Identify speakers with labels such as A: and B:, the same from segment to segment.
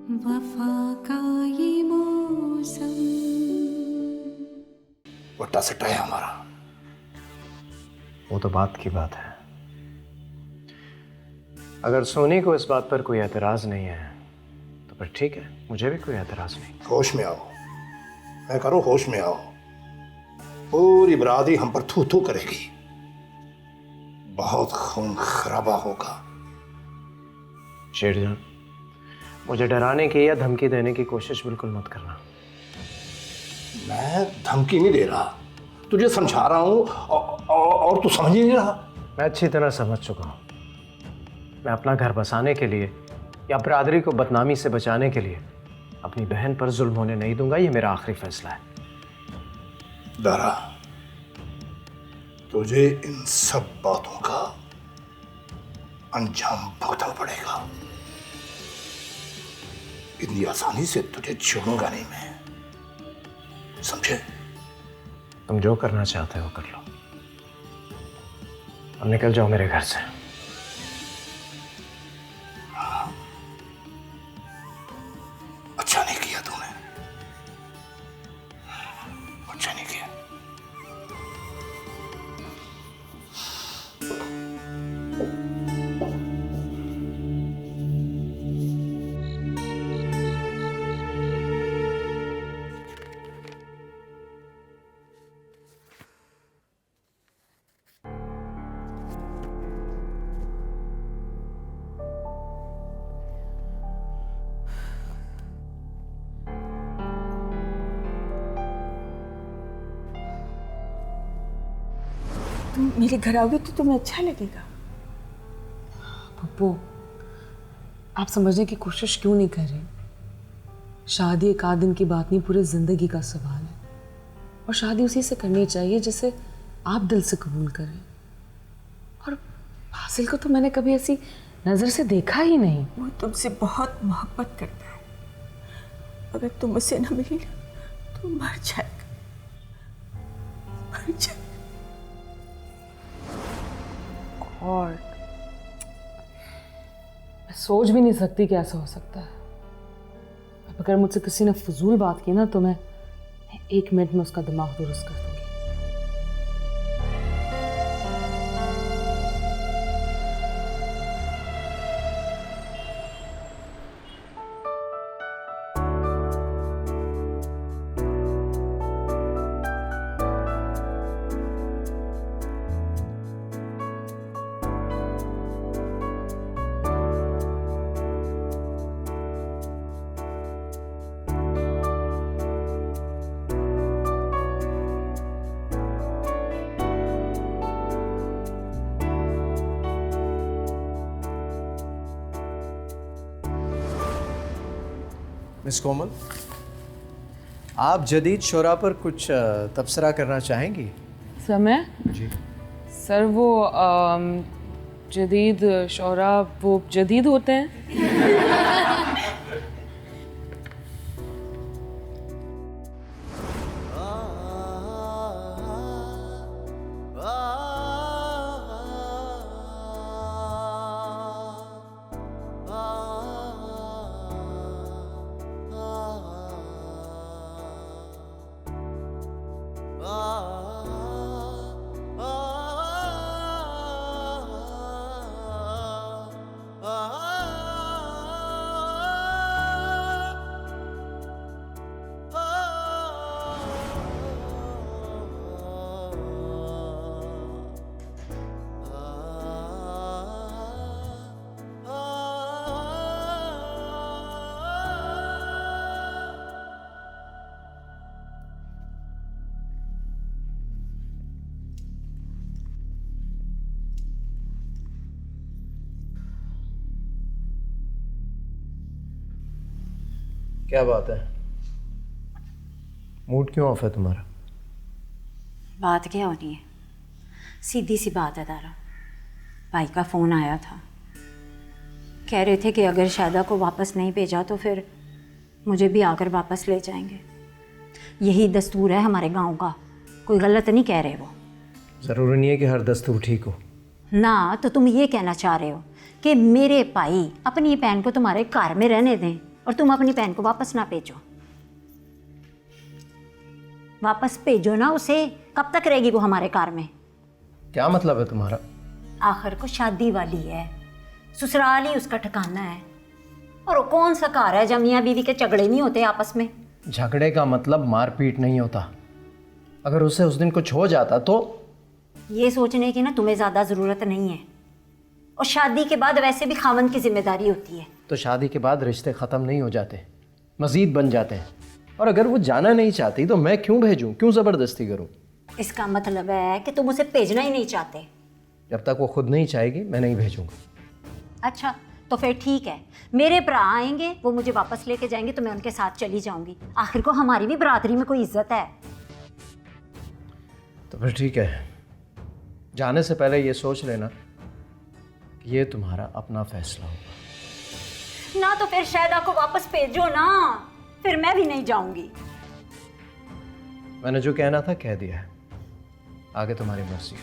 A: वफा का ये मौसम।
B: वट्टा सट्टा है हमारा।
C: वो तो बात की बात है। अगर सोनी को इस बात पर कोई एतराज नहीं है तो फिर ठीक है, मुझे भी कोई एतराज नहीं।
B: होश में आओ, मैं करो होश में आओ। पूरी बरादरी हम पर थू थू करेगी, बहुत खून खराबा होगा।
C: शेरजान, मुझे डराने की या धमकी देने की कोशिश बिल्कुल मत करना।
B: मैं धमकी नहीं दे रहा, तुझे समझा रहा हूं और तू समझ ही नहीं रहा।
C: मैं अच्छी तरह समझ चुका हूं। मैं अपना घर बसाने के लिए या बरादरी को बदनामी से बचाने के लिए अपनी बहन पर जुल्म होने नहीं दूंगा। ये मेरा आखिरी फैसला है।
B: दारा, तुझे इन सब बातों का अंजाम भुगतना पड़ेगा। इतनी आसानी से तुझे छोड़ूंगा नहीं मैं, समझे?
C: तुम जो करना चाहते हो कर लो और निकल जाओ मेरे घर से।
B: अच्छा नहीं किया तूने, अच्छा नहीं किया।
D: तुम मेरे घर आओगे तो तुम्हें अच्छा लगेगा।
E: पप्पू, आप समझने की कोशिश क्यों नहीं कर रहे? शादी एक आध दिन की बात नहीं, पूरे जिंदगी का सवाल है। और शादी उसी से करनी चाहिए जिसे आप दिल से कबूल करें। और फासिल को तो मैंने कभी ऐसी नजर से देखा ही नहीं।
D: वो तुमसे बहुत मोहब्बत करता है। अगर तुम उसे न मिली तो मर जाएगा, मर जाएगा।
E: और मैं सोच भी नहीं सकती कि ऐसा हो सकता है। अब अगर मुझसे किसी ने फजूल बात की ना तो मैं 1 मिनट में उसका दिमाग दुरुस्त कर दूंगी।
C: मिस कोमल, आप जदीद शोरा पर कुछ तबसरा करना चाहेंगी?
E: समय
C: जी।
E: सर, वो जदीद शौरा वो जदीद होते हैं?
C: क्या बात है, मूड क्यों ऑफ है तुम्हारा?
F: बात क्या होनी है, सीधी सी बात है तारा। भाई का फ़ोन आया था, कह रहे थे कि अगर शादा को वापस नहीं भेजा तो फिर मुझे भी आकर वापस ले जाएंगे। यही दस्तूर है हमारे गांव का, कोई गलत नहीं कह रहे वो।
C: ज़रूरी नहीं है कि हर दस्तूर ठीक हो
F: ना। तो तुम ये कहना चाह रहे हो कि मेरे भाई अपनी बहन को तुम्हारे घर में रहने दें और तुम अपनी बहन को वापस ना भेजो। वापस भेजो ना उसे। कब तक रहेगी वो हमारे घर में?
C: क्या मतलब है तुम्हारा?
F: आखिर को शादी वाली है, ससुराल ही उसका ठिकाना है। और वो कौन सा घर है जब मियाँ बीवी के झगड़े नहीं होते आपस में?
C: झगड़े का मतलब मारपीट नहीं होता। अगर उसे उस दिन कुछ हो जाता तो?
F: ये सोचने की ना तुम्हें ज़्यादा ज़रूरत नहीं है। और शादी के बाद वैसे भी खामन की जिम्मेदारी होती है।
C: तो शादी के बाद रिश्ते ख़त्म नहीं हो जाते, मज़ीद बन जाते हैं। और अगर वो जाना नहीं चाहती तो मैं क्यों भेजूं, क्यों ज़बरदस्ती करूं?
F: इसका मतलब है कि तुम उसे भेजना ही नहीं चाहते।
C: जब तक वो खुद नहीं चाहेगी मैं नहीं भेजूंगा।
F: अच्छा तो फिर ठीक है, मेरे भरा आएंगे, वो मुझे वापस लेके जाएंगे तो मैं उनके साथ चली जाऊंगी। आखिर को हमारी भी बरादरी में कोई इज्जत है।
C: तो फिर ठीक है, जाने से पहले ये सोच लेना कि ये तुम्हारा अपना फैसला होगा।
F: ना तो फिर शायदा को वापस भेजो ना, फिर मैं भी नहीं जाऊंगी।
C: मैंने जो कहना था कह दिया है, आगे तुम्हारी मर्जी।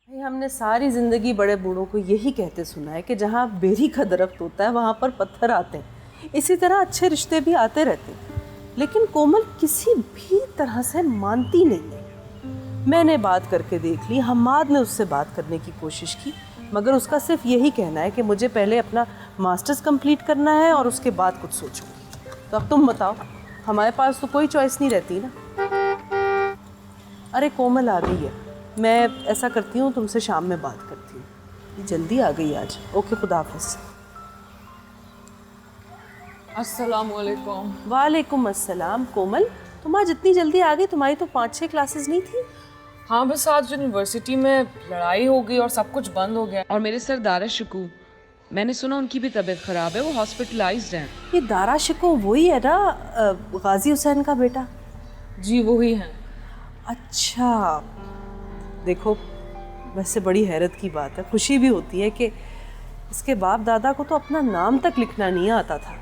E: हमने सारी ज़िंदगी बड़े बूढ़ों को यही कहते सुना है कि जहाँ बेरी का दरख्त होता है वहाँ पर पत्थर आते हैं। इसी तरह अच्छे रिश्ते भी आते रहते हैं, लेकिन कोमल किसी भी तरह से मानती नहीं है। मैंने बात करके देख ली, हम्माद ने उससे बात करने की कोशिश की, मगर उसका सिर्फ यही कहना है कि मुझे पहले अपना मास्टर्स कंप्लीट करना है और उसके बाद कुछ सोचूंगी। तो अब तुम बताओ, हमारे पास तो कोई चॉइस नहीं रहती ना। अरे कोमल आ गई है, मैं ऐसा करती हूँ तुमसे शाम में बात करती हूँ। जल्दी आ गई आज। ओके, खुदा हाफिज़।
G: अस्सलामुअलैकुम।
E: वालेकुम अस्सलाम। कोमल, तुम आज इतनी जल्दी आ गई? तुम्हारी तो 5-6 क्लासेस नहीं थी?
G: हाँ, बस आज यूनिवर्सिटी में लड़ाई हो गई और सब कुछ बंद हो गया। और मेरे सर दारा शिकू, मैंने सुना उनकी भी तबीयत ख़राब है, वो हॉस्पिटलाइज्ड हैं।
E: ये दारा शिकू वही है ना, गाजी हुसैन का बेटा?
G: जी वही हैं।
E: अच्छा, देखो वैसे बड़ी हैरत की बात है, खुशी भी होती है कि इसके बाप दादा को तो अपना नाम तक लिखना नहीं आता था,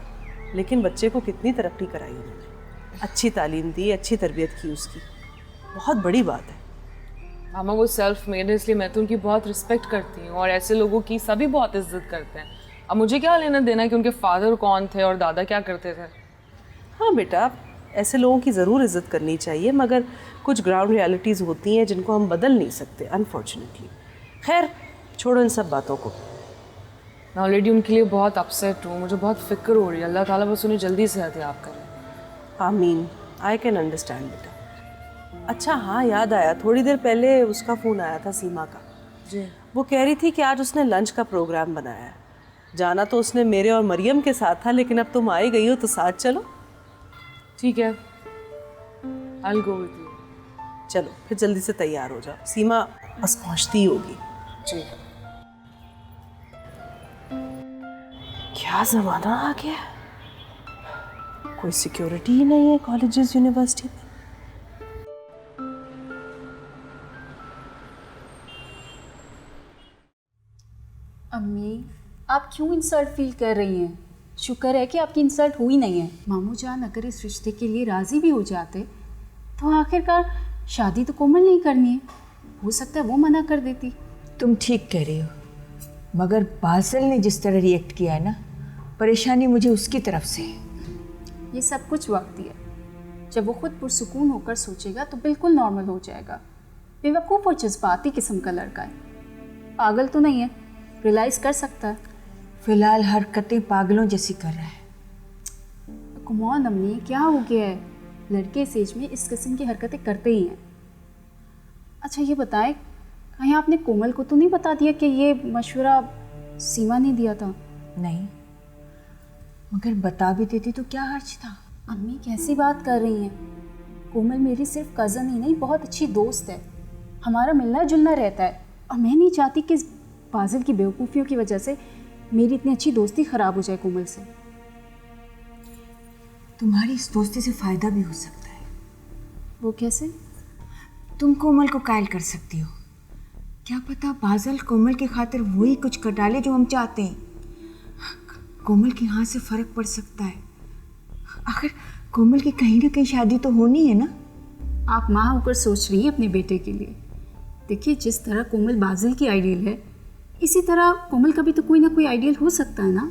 E: लेकिन बच्चे को कितनी तरक्की कराई उन्होंने, अच्छी तालीम दी, अच्छी तरबियत की उसकी। बहुत बड़ी बात है।
G: मामा वो सेल्फ मेड है, इसलिए मैं तो उनकी बहुत रिस्पेक्ट करती हूँ और ऐसे लोगों की सभी बहुत इज्जत करते हैं। अब मुझे क्या लेना देना कि उनके फादर कौन थे और दादा क्या करते थे।
E: हाँ बेटा, ऐसे लोगों की ज़रूर इज़्ज़त करनी चाहिए, मगर कुछ ग्राउंड रियलिटीज़ होती हैं जिनको हम बदल नहीं सकते अनफॉर्चुनेटली। खैर छोड़ो इन सब बातों को।
G: मैं ऑलरेडी उनके लिए बहुत अपसेट हूँ, मुझे बहुत फिक्र हो रही है। अल्लाह ताला बस उन्हें जल्दी सेहत याब करे।
E: आमीन। आई कैन अंडरस्टैंड बेटा। अच्छा हाँ, याद आया, थोड़ी देर पहले उसका फ़ोन आया था, सीमा का।
G: जी।
E: वो कह रही थी कि आज उसने लंच का प्रोग्राम बनाया है। जाना तो उसने मेरे और मरियम के साथ था, लेकिन अब तुम आई गई हो तो साथ चलो।
G: ठीक है, I will go with you.
E: चलो फिर जल्दी से तैयार हो जाओ, सीमा बस पहुँचती होगी।
G: जी।
E: क्या ज़माना आ गया, कोई सिक्योरिटी ही नहीं है कॉलेजेस यूनिवर्सिटी में।
H: अम्मी, आप क्यों इंसल्ट फील कर रही हैं? शुक्र है कि आपकी इंसल्ट हुई नहीं है। मामू जान अगर इस रिश्ते के लिए राज़ी भी हो जाते तो आखिरकार शादी तो कोमल नहीं करनी है, हो सकता है वो मना कर देती।
I: तुम ठीक कह रही हो, मगर बादल ने जिस तरह रिएक्ट किया है ना, परेशानी मुझे उसकी तरफ से है।
H: ये सब कुछ वक्ती है, जब वो खुद पुरसुकून होकर सोचेगा तो बिल्कुल नॉर्मल हो जाएगा। बेवकूफ़ और जज्बाती किस्म का लड़का है, पागल तो नहीं है, रियलाइज़ कर सकता है।
I: फिलहाल हरकतें पागलों जैसी कर रहा है।
H: कम ऑन अम्मी, क्या हो गया है? लड़के इस एज में इस किस्म की हरकतें करते ही हैं। अच्छा ये बताएं, कहीं आपने कोमल को तो नहीं बता दिया कि ये मशवरा सीमा ने दिया था?
I: नहीं, मगर बता भी देती तो क्या हर्ज था।
H: अम्मी कैसी बात कर रही हैं? कोमल मेरी सिर्फ कज़न ही नहीं, बहुत अच्छी दोस्त है, हमारा मिलना जुलना रहता है, और मैं नहीं चाहती कि बादल की बेवकूफ़ियों की वजह से मेरी इतनी अच्छी दोस्ती ख़राब हो जाए कोमल से।
I: तुम्हारी इस दोस्ती से फ़ायदा भी हो सकता है।
H: वो कैसे?
I: तुम कोमल को कायल कर सकती हो, क्या पता बादल कोमल की खातिर वही कुछ कर डाले जो हम चाहते हैं। कोमल के हाथ से फ़र्क पड़ सकता है, आखिर कोमल की कहीं ना कहीं शादी तो होनी है ना।
H: आप माँ होकर सोच रही हैं अपने बेटे के लिए। देखिए, जिस तरह कोमल बाजिल की आइडियल है, इसी तरह कोमल का भी तो कोई ना कोई आइडियल हो सकता है ना।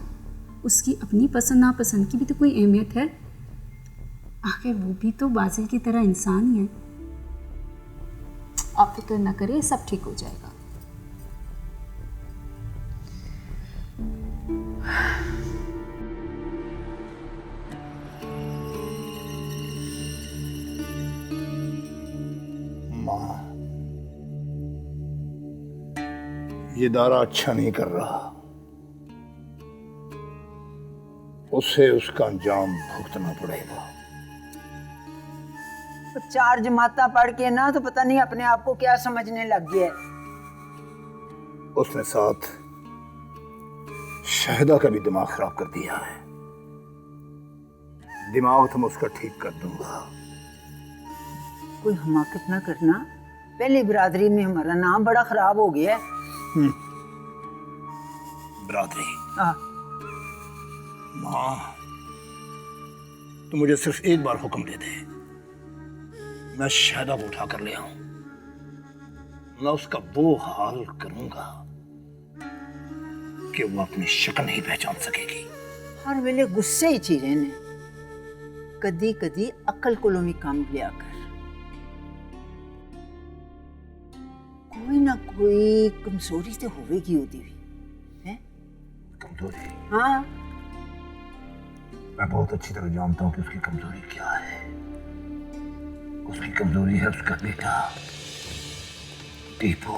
H: उसकी अपनी पसंद नापसंद की भी तो कोई अहमियत है। आखिर वो भी तो बाजिल की तरह इंसान ही है। आप फिक्र न करिए, सब ठीक हो जाएगा।
B: माँ, ये दारा अच्छा नहीं कर रहा। उसे उसका अंजाम भुगतना पड़ेगा।
I: तो 4 जमाता पढ़ के ना तो पता नहीं अपने आप को क्या समझने लग गया है।
B: उसने साथ शाहिदा का भी दिमाग खराब कर दिया है। दिमाग तो मैं उसका ठीक कर दूंगा।
I: कोई हमाकत ना करना, पहले बिरादरी में हमारा नाम बड़ा खराब हो गया है।
B: बिरादरी?
I: हाँ।
B: माँ, तू मुझे सिर्फ एक बार हुक्म दे दे, मैं शाहिदा को उठा कर ले आऊं। मैं उसका वो हाल करूंगा कि वो अपनी शक्ल नहीं पहचान सकेगी।
I: हर वेले गुस्से ही चीरे ने, कदी कदी अकल कोलों में काम लिया कर। कोई ना कोई कमजोरी तो होवेगी होती भी है।
B: कमजोरी?
I: हाँ,
B: मैं बहुत अच्छी तरह जानता हूं कि उसकी कमजोरी क्या है। उसकी कमजोरी है उसका बेटा टीपू।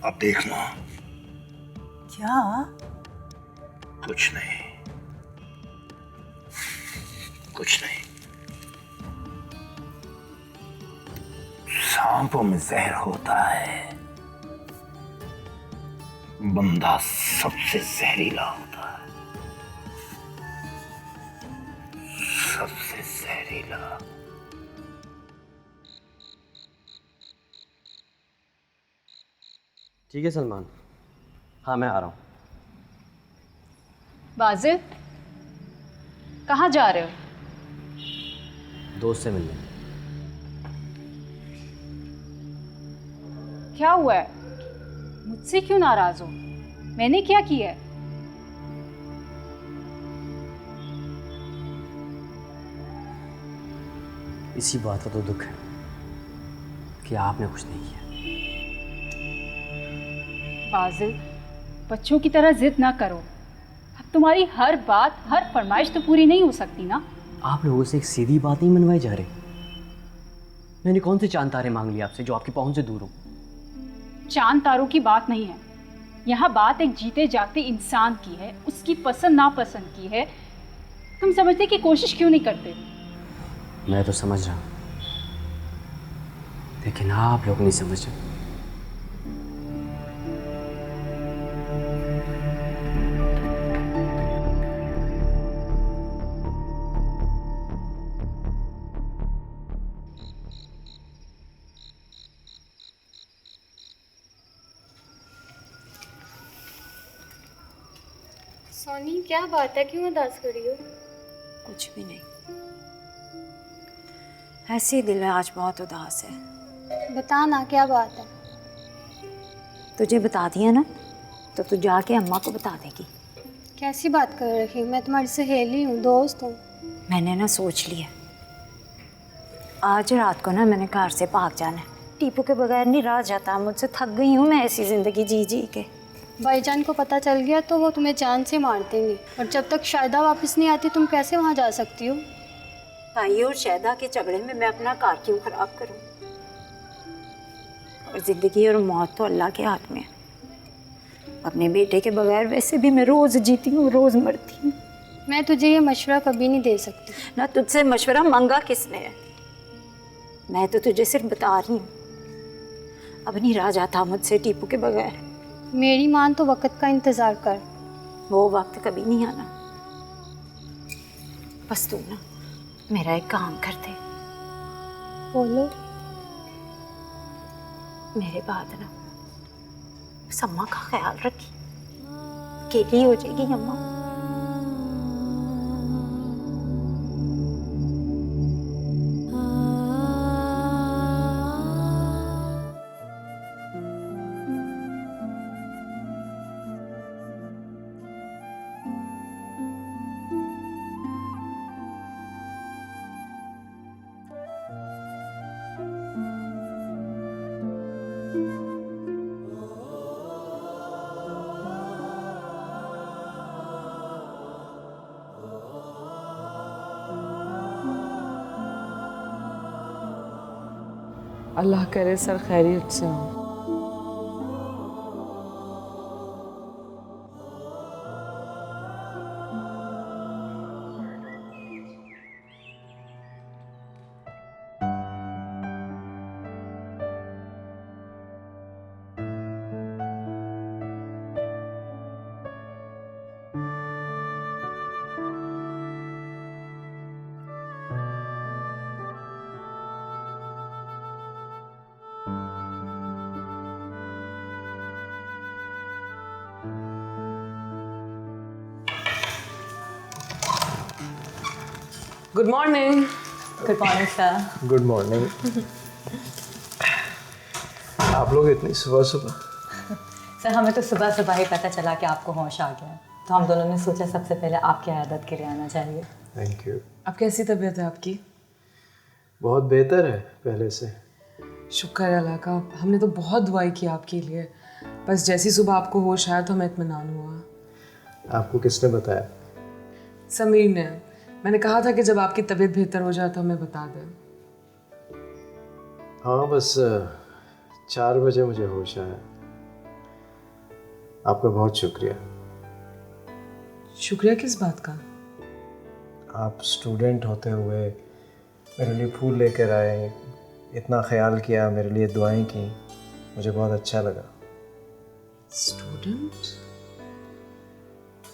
B: अब देखना।
I: क्या?
B: कुछ नहीं, कुछ नहीं। सांपों में जहर होता है, बंदा सबसे जहरीला होता है, सबसे जहरीला।
J: ठीक है सलमान, हाँ मैं आ रहा हूँ।
H: बाजिल, कहाँ जा रहे हो?
J: दोस्त से मिलने।
H: क्या हुआ है? मुझसे क्यों नाराज हो? मैंने क्या किया है?
J: इसी बात का तो दुख है कि आपने कुछ नहीं किया।
H: बाजिल, बच्चों की तरह जिद ना करो। अब तुम्हारी हर बात, हर फरमाइश तो पूरी नहीं हो सकती ना।
J: आप लोगों से एक सीधी बात नहीं मनवाई जा रही। मैंने कौन से चांद तारे मांग लिए आपसे जो आपकी पहुंच से दूर हो?
H: चांद तारों की बात नहीं है, यहाँ बात एक जीते जागते इंसान की है, उसकी पसंद नापसंद की है। तुम समझने की कोशिश क्यों नहीं करते?
J: मैं तो समझ रहा हूँ, लेकिन आप लोग नहीं समझ रहे।
K: सोनी, क्या बात है? क्यों उदास कर रही हो?
F: कुछ भी नहीं, ऐसे ही दिल आज बहुत उदास है।
K: बता ना, क्या बात है?
F: तुझे बता दिया ना तो तू जाके अम्मा को बता देगी।
K: कैसी बात कर रही हो? मैं तुम्हारी सहेली हूँ, दोस्त हूँ।
F: मैंने ना सोच लिया, आज रात को ना मैंने घर से भाग जाना है। टीपू के बगैर नहीं रहा जाता, मुझसे थक गई हूँ मैं ऐसी ज़िंदगी जी जी के।
K: भाईजान को पता चल गया तो वो तुम्हें जान से मार देंगे, और जब तक शायदा वापस नहीं आती तुम कैसे वहाँ जा सकती हो?
F: ताई और शायदा के झगड़े में मैं अपना कार क्यों खराब करूं? और जिंदगी और मौत तो अल्लाह के हाथ में है। अपने बेटे के बगैर वैसे भी मैं रोज जीती हूँ, रोज मरती हूँ।
K: मैं तुझे ये मशवरा कभी नहीं दे सकती।
F: ना तुझसे मशवरा मांगा किसने है? मैं तो तुझे सिर्फ बता रही हूँ, अब नहीं रहा जाता मुझसे टीपू के बगैर।
K: मेरी मान तो वक्त का इंतजार कर,
F: वो वक्त कभी नहीं आना। बस तू ना मेरा एक काम कर दे।
K: बोलो।
F: मेरे बाद ना बस अम्मा का ख्याल रखी, अकेली हो जाएगी अम्मा।
G: अल्लाह करे सर खैरियत से हो। Good morning.
I: Good morning sir.
C: Good morning. आप लोग इतनी सुबह सुबह?
L: सर हमें तो सुबह सुबह ही पता चला कि आपको होश आ गया, तो हम दोनों ने सोचा सबसे पहले आपकी इयादत के लिए आना चाहिए।
C: Thank you.
G: अब कैसी तबीयत है आपकी?
C: बहुत बेहतर है पहले से।
G: शुक्र है अल्लाह का। हमने तो बहुत दुआई की आपके लिए, बस जैसी सुबह आपको होश आया तो हमें इत्मीनान हुआ।
C: आपको किसने बताया?
G: समीर ने। मैंने कहा था कि जब आपकी तबीयत बेहतर हो जाए तो हमें बता दें।
C: हाँ बस 4 बजे मुझे होश आया। आपका बहुत शुक्रिया।
G: शुक्रिया किस बात का?
C: आप स्टूडेंट होते हुए मेरे लिए फूल लेकर आए, इतना ख्याल किया, मेरे लिए दुआएं की, मुझे बहुत अच्छा लगा।
G: स्टूडेंट?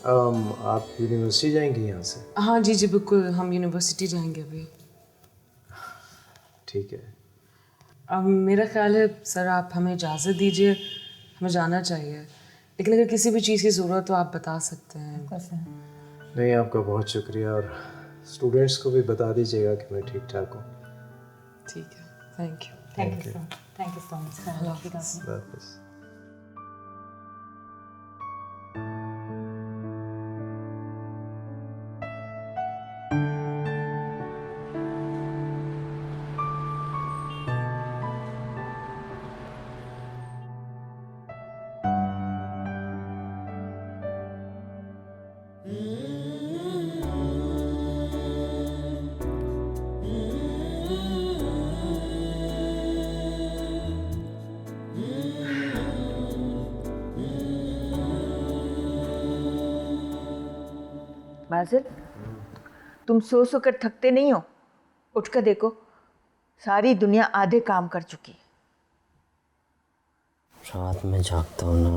C: आप यूनिवर्सिटी जाएंगी यहाँ से?
G: हाँ जी जी बिल्कुल, हम यूनिवर्सिटी जाएंगे अभी।
C: ठीक है।
G: अब मेरा ख्याल है सर आप हमें इजाज़त दीजिए, हमें जाना चाहिए, लेकिन अगर किसी भी चीज़ की ज़रूरत हो आप बता सकते हैं।
C: नहीं, आपका बहुत शुक्रिया, और स्टूडेंट्स को भी बता दीजिएगा कि मैं ठीक ठाक हूँ।
G: ठीक है, thank you.
L: Thank you sir. Thank you so much.
C: अल्लाह हाफ़िज़।
I: बाजिल, तुम सो सो कर थकते नहीं हो? उठ कर देखो, सारी दुनिया आधे काम कर चुकी है।
J: रात में जागता हूँ ना,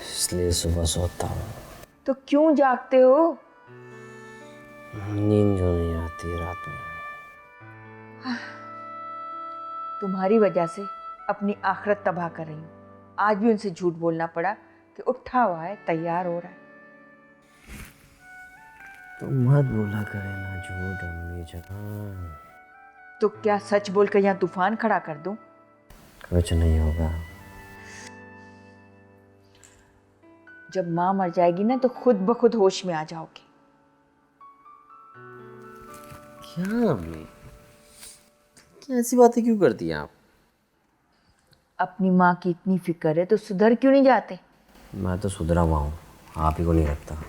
J: इसलिए सुबह सोता हूँ।
I: तो क्यों जागते हो?
J: नींद जो नहीं आती रात में।
I: तुम्हारी वजह से अपनी आखिरत तबाह कर रही हूँ। आज भी उनसे झूठ बोलना पड़ा कि उठा हुआ है, तैयार हो रहा है।
J: तो मत बोला करे ना झूठ अम्मी जान।
I: तो क्या सच बोलकर यहाँ तूफान खड़ा कर दूं?
J: कुछ नहीं होगा।
I: जब माँ मर जाएगी ना तो खुद ब खुद होश में आ जाओगे।
J: क्या अम्मी, क्या ऐसी बातें क्यों करती हैं आप?
I: अपनी माँ की इतनी फिक्र है तो सुधर क्यों नहीं जाते?
J: मैं तो सुधरा हुआ हूँ, आप ही को नहीं रखता।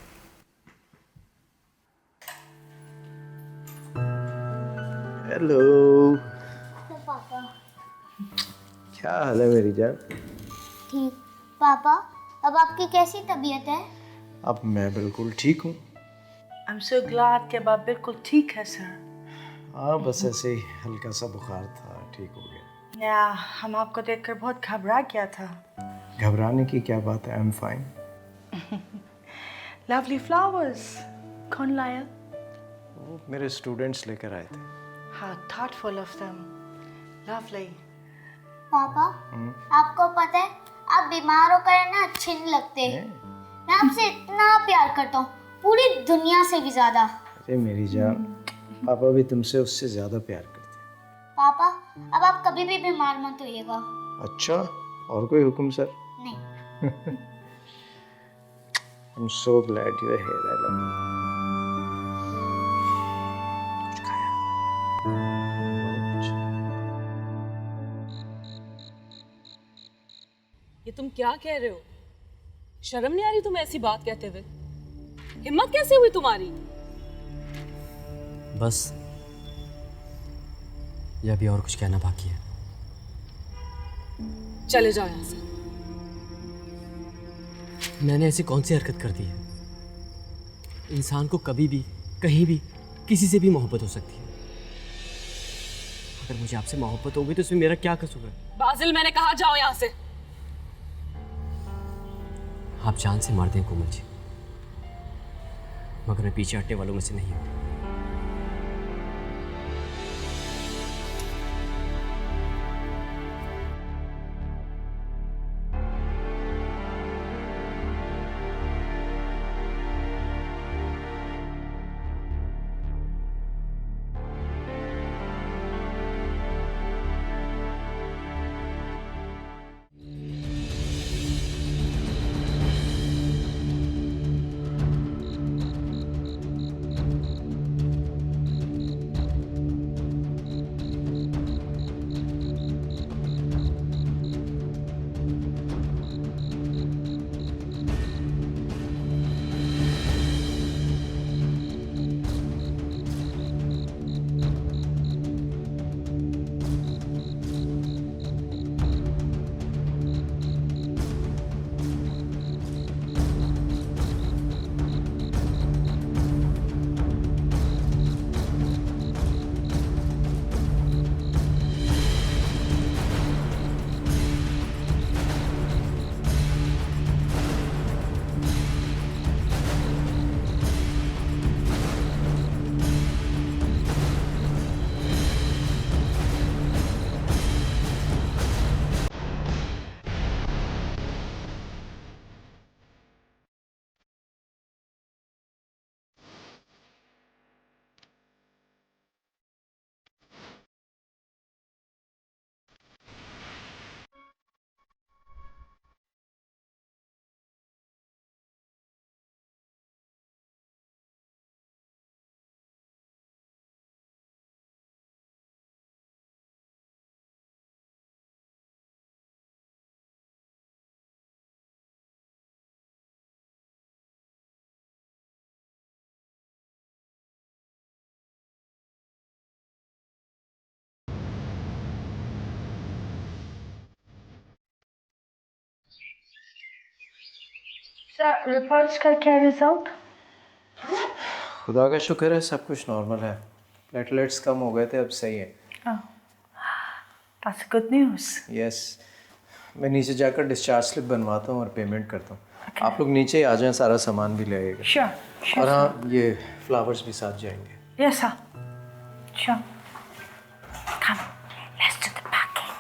C: हेलो
K: पापा।
C: क्या हाल है मेरी जान?
K: ठीक। पापा अब आपकी कैसी तबीयत है?
C: अब मैं बिल्कुल ठीक हूँ।
D: I'm so glad कि अब आप बिल्कुल ठीक है सर।
C: हाँ बस ऐसे ही हल्का सा बुखार था, ठीक हो गया।
D: या हम आपको देखकर बहुत घबरा गया था।
C: घबराने की क्या बात है, I am fine.
D: Lovely flowers कौन लाया?
C: वो मेरे स्टूडेंट्स लेकर आए थे।
D: How thoughtful of them. Lovely.
K: पापा आपको पता है आप बीमार होकर ना अच्छे नहीं लगते। मैं आपसे इतना प्यार करता हूँ, पूरी दुनिया से भी ज्यादा।
C: अरे मेरी जान, पापा भी तुमसे उससे ज्यादा प्यार करते हैं।
K: पापा अब आप कभी भी बीमार मत होइएगा।
C: अच्छा, और कोई हुक्म सर?
K: नहीं।
C: I'm so glad you're here. I love you. कुछ खाया?
G: ये तुम क्या कह रहे हो? शर्म नहीं आ रही तुम्हें ऐसी बात कहते हुए? हिम्मत कैसे हुई तुम्हारी?
J: बस ये अभी और कुछ कहना बाकी है।
G: चले जाओ यहाँ से।
J: मैंने ऐसी कौन सी हरकत कर दी है? इंसान को कभी भी कहीं भी किसी से भी मोहब्बत हो सकती है। अगर मुझे आपसे मोहब्बत होगी तो इसमें मेरा क्या कसूर है?
G: बाजिल, मैंने कहा जाओ यहाँ से।
J: आप जान से मार दें कोमल जी, मगर मैं पीछे हटने वालों में से नहीं हूँ।
I: सर, रिपोर्ट्स का क्या रिजल्ट?
C: खुदा का शुक्र है, सब कुछ नॉर्मल है। प्लेटलेट्स कम हो गए थे, अब सही है।
I: That's good news.
C: यस, मैं नीचे जाकर डिस्चार्ज स्लिप बनवाता हूँ और पेमेंट करता हूँ। आप लोग नीचे ही आ जाएं, सारा सामान भी ले आइएगा।
I: Sure.
C: और हाँ, ये फ्लावर्स भी साथ जाएंगे।
I: Yes, sir. Sure. Come, let's do the packing.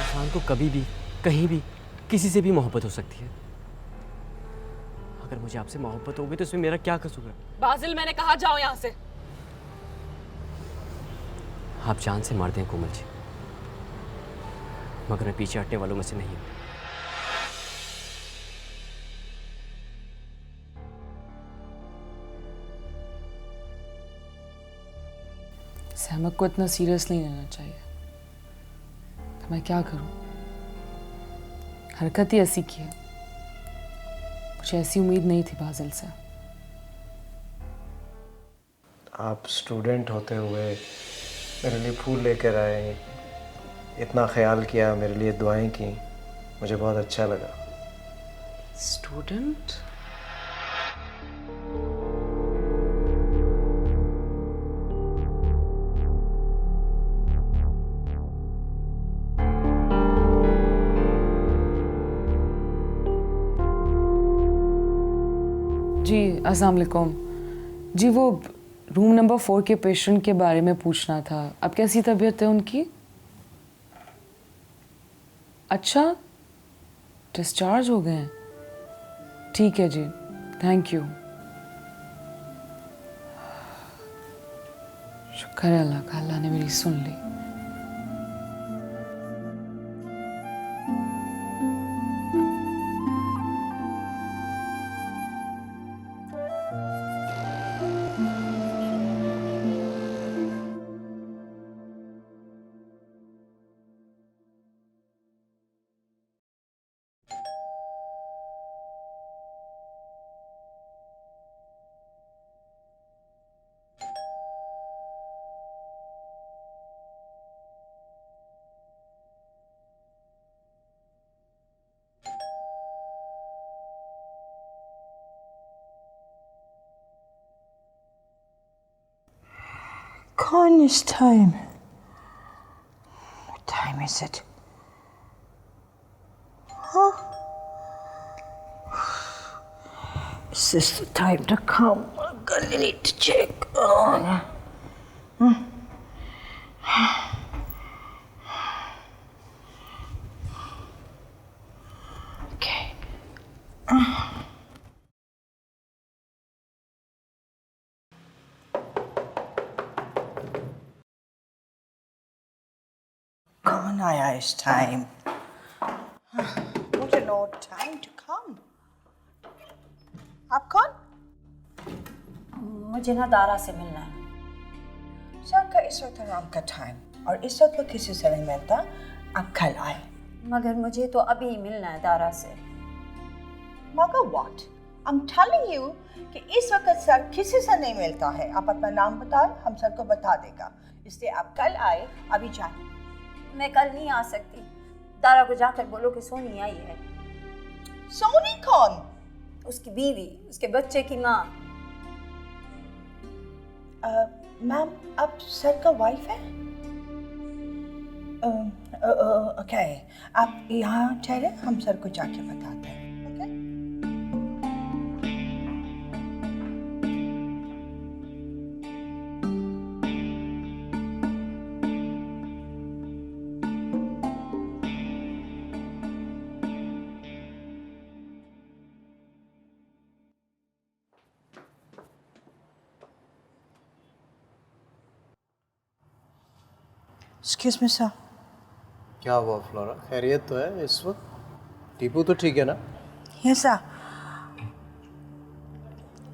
J: इंसान को कभी भी कहीं भी किसी से भी मोहब्बत हो सकती है। अगर मुझे आपसे मोहब्बत होगी तो इसमें मेरा क्या कसूर है?
G: बाजिल, मैंने कहा जाओ यहाँ से।
J: आप जान से मार दें कोमल जी, मगर मैं पीछे हटने वालों में से नहीं हूँ।
E: सहमत को इतना सीरियस नहीं लेना चाहिए। तो मैं क्या करूं? हरकत ही ऐसी की है। मुझे ऐसी उम्मीद नहीं थी बाजिल से।
C: आप स्टूडेंट होते हुए मेरे लिए फूल लेकर आए, इतना ख्याल किया, मेरे लिए दुआएं की, मुझे बहुत अच्छा लगा।
E: स्टूडेंट? जी अस्सलाम वालेकुम। जी वो रूम नंबर 4 के पेशेंट के बारे में पूछना था। अब कैसी तबीयत है उनकी? अच्छा, डिस्चार्ज हो गए हैं। ठीक है जी, थैंक यू। शुक्र है अल्लाह का, अल्लाह ने मेरी सुन ली।
I: Con is time. What time is it? Huh? Is this the time to come? I'm gonna need to check. Okay. कौन आया इस time? What an odd time to come. आप कौन?
F: मुझे ना दारा से मिलना है।
I: सर का इस वक्त आराम का टाइम और इस वक्त वो किसी से नहीं मिलता। आप कल आए।
F: मगर मुझे तो अभी मिलना है दारा से।
I: मगर what? I'm telling you कि इस वक्त सर किसी से नहीं मिलता है। आप अपना नाम बताएं, हम सर को बता देगा। इसलिए आप कल आए, अभी जाए।
F: मैं कल नहीं आ सकती। दारा को जाकर बोलो कि सोनी आई है।
I: सोनी कौन?
F: उसकी बीवी, उसके बच्चे की माँ।
I: मैम, आप सर का वाइफ है? ओके, आप यहाँ ठहरे, हम सर को जाके बताते हैं। Excuse me, sir.
C: क्या हुआ फ्लोरा? खैरियत तो है इस वक्त? टीपू तो ठीक है ना?
I: Yes, sir.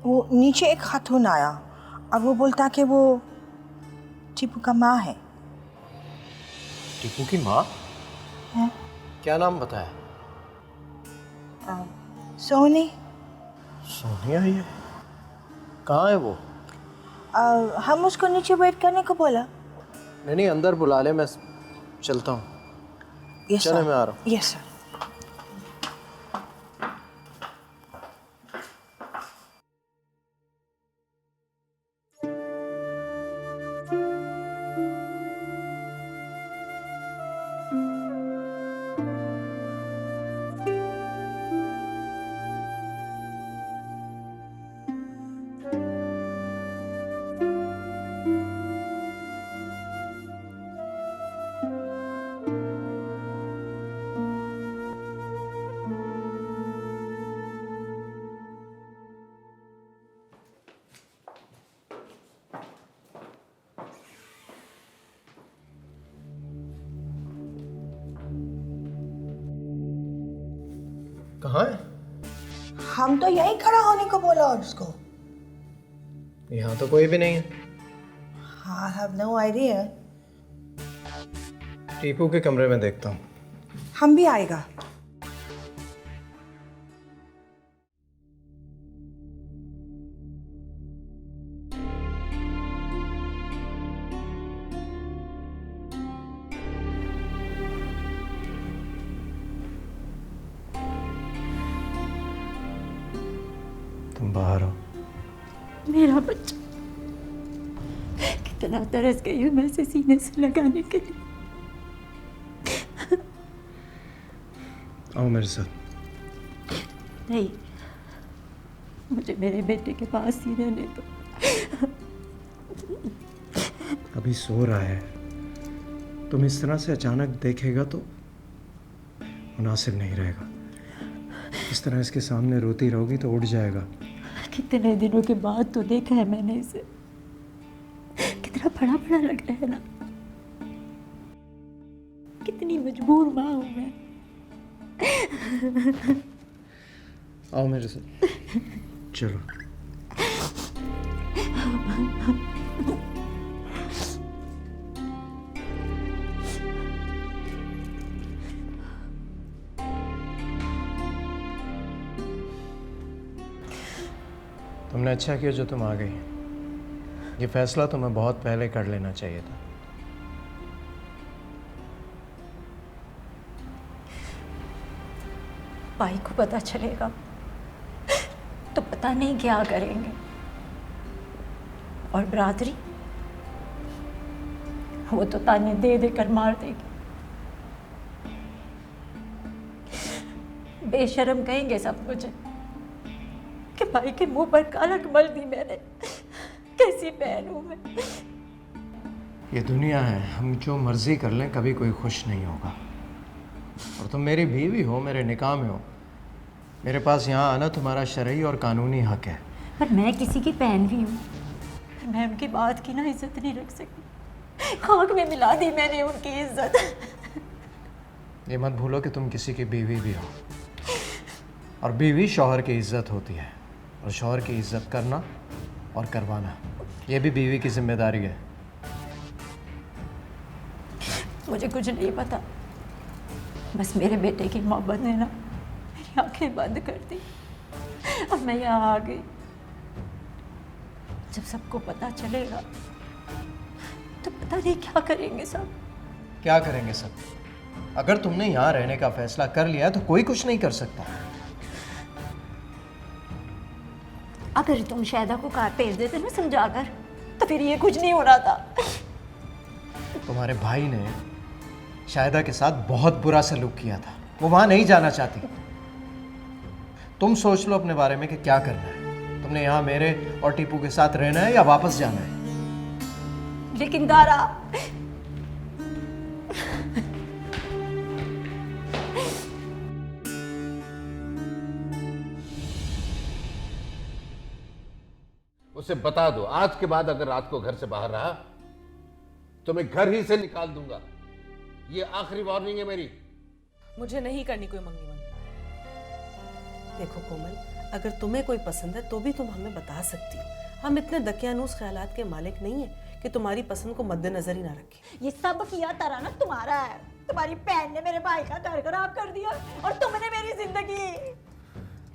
I: वो नीचे एक खातून आया और वो बोलता कि वो टीपू का माँ है।
C: टीपू की माँ?
I: है?
C: क्या नाम बताया?
I: सोनी।
C: सोनी आई है? कहाँ है वो?
I: हम उसको नीचे वेट करने को बोला।
C: नहीं, अंदर बुला ले, मैं चलता हूँ।
I: Yes,
C: चले,
I: sir.
C: मैं आ रहा हूँ।
I: Yes, sir.
C: कहाँ है?
I: हम तो यहीं खड़ा होने को बोला उसको।
C: यहाँ तो कोई भी नहीं है।
I: I have no idea.
C: Tipu के कमरे में देखता हूँ।
I: हम भी आएगा।
C: तुम बाहर हो?
D: मेरा बच्चा कितना तरस गई हूँ मैं इसे सीने से लगाने के लिए।
C: आओ मेरे साथ।
D: नहीं, मुझे मेरे बेटे के पास ही रहने दो।
C: अभी सो रहा है, तुम इस तरह से अचानक देखेगा तो मुनासिब नहीं रहेगा। इस तरह इसके सामने रोती रहोगी तो उठ जाएगा।
D: कितने दिनों के बाद तो देखा है मैंने इसे, कितना बड़ा बड़ा लग रहा है ना। कितनी मजबूर माँ हूँ मैं।
C: आओ मेरे साथ, चलो। तुमने अच्छा किया जो तुम आ गई। ये फैसला तुम्हें बहुत पहले कर लेना चाहिए था।
D: भाई को पता चलेगा तो पता नहीं क्या करेंगे, और वो तो ताने दे दे कर मार देगी। बेशर्म कहेंगे सब मुझे कि भाई के मुंह पर कलंक मल दी मैंने। कैसी बहन हूं मैं।
C: ये दुनिया है, हम जो मर्जी कर लें कभी कोई खुश नहीं होगा। और तुम मेरी बीवी हो, मेरे निकाह में हो, मेरे पास यहाँ आना तुम्हारा शरई और कानूनी हक है।
D: पर मैं किसी की बहन भी हूँ। मैं उनकी बात की ना इज्जत नहीं रख सकती। खाक में मिला दी मैंने उनकी इज्जत।
C: ये मत भूलो कि तुम किसी की बीवी भी हो, और बीवी शौहर की इज्जत होती है, और शौहर की इज्जत करना और करवाना ये भी बीवी की जिम्मेदारी है।
D: मुझे कुछ नहीं पता, बस मेरे बेटे की मोहब्बत ने ना मेरी आंखें बंद कर दी और मैं यहाँ आ गई। जब सबको पता चलेगा तो पता नहीं क्या करेंगे सब।
C: क्या करेंगे सब? अगर तुमने यहाँ रहने का फैसला कर लिया तो कोई कुछ नहीं कर सकता।
D: अगर तुम शायदा को कार भेज देते ना समझाकर, तो फिर ये कुछ नहीं हो रहा था।
C: तुम्हारे भाई ने शायदा के साथ बहुत बुरा सलूक किया था, वो वहां नहीं जाना चाहती। तुम सोच लो अपने बारे में कि क्या करना है। तुमने यहाँ मेरे और टीपू के साथ रहना है या वापस जाना है?
D: लेकिन दारा,
M: उसे बता दो आज के बाद अगर रात को घर से बाहर रहा तो मैं घर ही से निकाल दूंगा। ये आखिरी वार्निंग है मेरी।
G: मुझे नहीं करनी कोई मंगी मंगी।
N: देखो कोमल, अगर तुम्हें कोई पसंद है तो भी तुम हमें बता सकती हो। हम इतने दकियानूस ख्यालात के मालिक नहीं है कि तुम्हारी पसंद को मद्देनजर ही ना रखें।
D: ये सब किया तारा ना तुम्हारा है। तुम्हारी बहन ने मेरे भाई का घर खराब कर दिया और तुमने मेरी जिंदगी।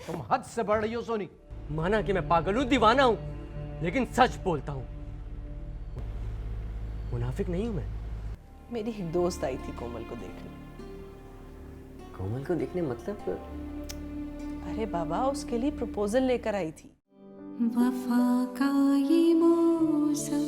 C: तुम हद से बढ़ रही हो सोनी।
J: माना कि मैं पागल हूँ, दीवाना हूँ, लेकिन सच बोलता हूँ। मुनाफिक नहीं हूँ मैं।
N: मेरी एक दोस्त आई थी कोमल को देखने।
J: कोमल को देखने मतलब?
N: अरे बाबा, उसके लिए प्रपोजल लेकर आई थी।
A: वफा का ये मौसम